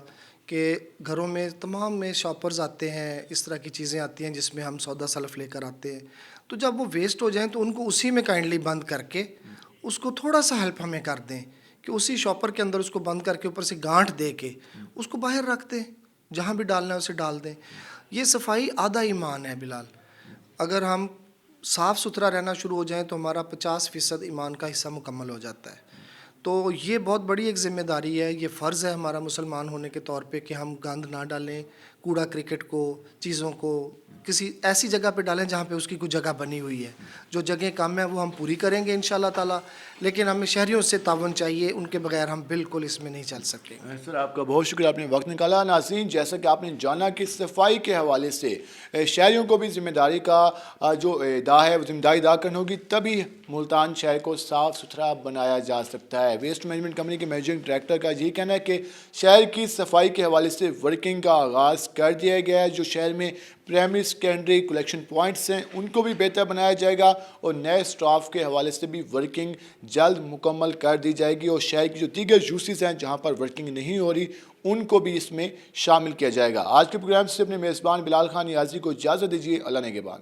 کہ گھروں میں تمام میں شاپرز آتے ہیں، اس طرح کی چیزیں آتی ہیں جس میں ہم سودا سلف لے کر آتے ہیں، تو جب وہ ویسٹ ہو جائیں تو ان کو اسی میں کائنڈلی بند کر کے اس کو تھوڑا سا ہیلپ ہمیں کر دیں کہ اسی شاپر کے اندر اس کو بند کر کے اوپر سے گانٹھ دے کے اس کو باہر رکھ دیں، جہاں بھی ڈالنا ہے اسے ڈال دیں۔ یہ صفائی آدھا ایمان ہے بلال، اگر ہم صاف ستھرا رہنا شروع ہو جائیں تو ہمارا 50% ایمان کا حصہ مکمل ہو جاتا ہے۔ تو یہ بہت بڑی ایک ذمہ داری ہے، یہ فرض ہے ہمارا مسلمان ہونے کے طور پہ کہ ہم گند نہ ڈالیں، کوڑا کرکٹ کو، چیزوں کو کسی ایسی جگہ پہ ڈالیں جہاں پہ اس کی کوئی جگہ بنی ہوئی ہے۔ جو جگہیں کم ہیں وہ ہم پوری کریں گے انشاءاللہ تعالیٰ، لیکن ہمیں شہریوں سے تعاون چاہیے، ان کے بغیر ہم بالکل اس میں نہیں چل سکیں گے۔ سر آپ کا بہت شکریہ، آپ نے وقت نکالا۔ ناظرین، جیسا کہ آپ نے جانا کہ صفائی کے حوالے سے شہریوں کو بھی ذمہ داری کا جو ادا ہے وہ ذمہ داری ادا کرنی ہوگی، تبھی ملتان شہر کو صاف ستھرا بنایا جا سکتا ہے۔ ویسٹ مینجمنٹ کمپنی کے مینیجنگ ڈائریکٹر کا یہی کہنا ہے کہ شہر کی صفائی کے حوالے سے ورکنگ کا آغاز کر دیا گیا ہے۔ جو شہر میں پرائمری سیکنڈری کلیکشن پوائنٹس ہیں ان کو بھی بہتر بنایا جائے گا، اور نئے سٹاف کے حوالے سے بھی ورکنگ جلد مکمل کر دی جائے گی، اور شہر کی جو دیگر یوسز ہیں جہاں پر ورکنگ نہیں ہو رہی ان کو بھی اس میں شامل کیا جائے گا۔ آج کے پروگرام سے اپنے میزبان بلال خان نیازی کو اجازت دیجیے، اللہ نگہبان۔